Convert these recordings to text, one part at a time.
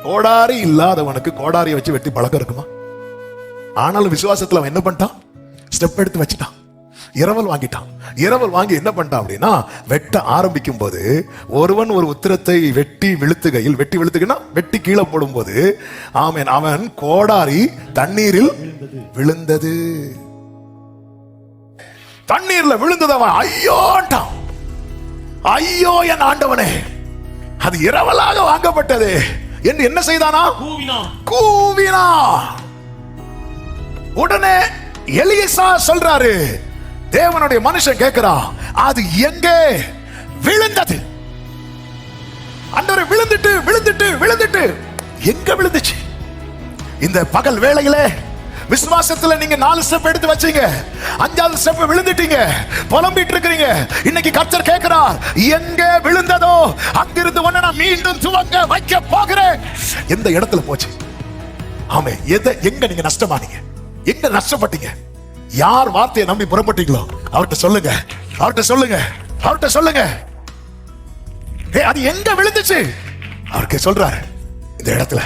கோடாரி இல்லாதவனுக்கு கோடாரியை வச்சு வெட்டி பழக்கம் இருக்குமா? ஆனாலும் விசுவாசத்துல அவன் என்ன பண்ணிட்டான்? ஸ்டெப் எடுத்து வச்சுட்டான். இரவல் வாங்கிட்டான். இரவல் வாங்கி என்ன பண்ணிட்டான் அப்படின்னா, வெட்ட ஆரம்பிக்கும் போது ஒருவன் ஒரு உத்திரத்தை வெட்டி விழுத்துகையில், வெட்டி விழுத்துகைன்னா வெட்டி கீழே போடும் போது ஆமென், அவன் கோடாரி தண்ணீரில் விழுந்தது. தண்ணீர்ல விழுந்தது. அவன் ஐயோட்டான். ஐயோ என் ஆண்டவனே, அது இரவலாக வாங்கப்பட்டது என்று என்ன செய்தானா? கூவினா. உடனே எலிசா சொல்றாரு, தேவனுடைய மனுஷன் கேட்கிறான், அது எங்கே விழுந்தது? ஆண்டவரே, விழுந்துட்டு விழுந்துட்டு விழுந்துட்டு எங்க விழுந்துச்சு? இந்த பகல் வேளையிலே விசுவாசத்துல நீங்க 4 ஸ்டெப் எடுத்து வச்சீங்க, 5வது ஸ்டெப் விழுந்துட்டீங்க, புலம்பிட்டு இருக்கிறீங்க. இன்னைக்கு கர்த்தர் கேட்கிறார், எங்க விழுந்ததோ அங்கிருந்து ஒண்ணு நான் மீண்டும் துவங்க வைக்க போகிறேன். எந்த இடத்துல போச்சு? ஆமே, எங்க நீங்க நஷ்டமானீங்க? எங்க நஷ்டப்பட்டீங்க? யார் வார்த்தையை நம்பி புறப்பட்டீங்களோ அவர்கிட்ட சொல்லுங்க, அவர்கிட்ட சொல்லுங்க, அவர்கிட்ட சொல்லுங்க. அது எங்க விழுந்துச்சு? அவருக்கு சொல்றாரு, இந்த இடத்துல.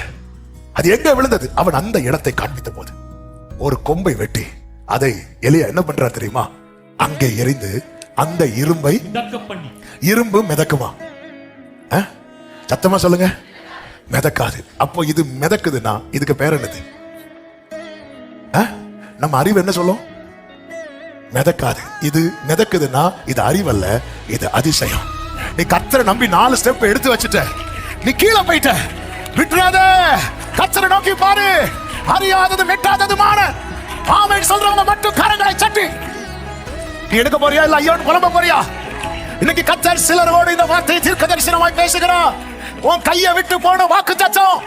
அது எங்க விழுந்தது? அவன் அந்த இடத்தை காண்பித்த போது ஒரு கொம்பை வெட்டி அதை எலியா என்ன பண்றார் தெரியுமா? அங்கே எரிந்து அந்த இரும்பை இரும்பு மிதக்குமா? சத்தமா சொல்லுங்க, மிதக்காது. அப்போ இது மிதக்குதுன்னா இதுக்கு பேர் என்னது? நம்ம அறிவு என்ன சொல்லும்? மிதக்காது. இது மிதக்குதுன்னா இது அறிவல்ல, இது அதிசயம். நீ கர்த்தரை நம்பி 4 ஸ்டெப் எடுத்து வச்சுட்ட, நீ கீழே போயிட்ட. விட்டுறாத, கர்த்தரை நோக்கி பாரு. அறியாதது வெட்டாததுமான ஆமென் சொல்றவங்க மட்டும் கரங்களை தட்டி. நீ எடுக்க போறியா இல்ல ஐயோன்னு புலம்ப போறியா? இன்னைக்கு கர்த்தர் சிலரோடு இந்த வார்த்தையை தீர்க்க தரிசனமாய் பேசுகிறார். உன் கையை விட்டு போன வாக்குத்தத்தம்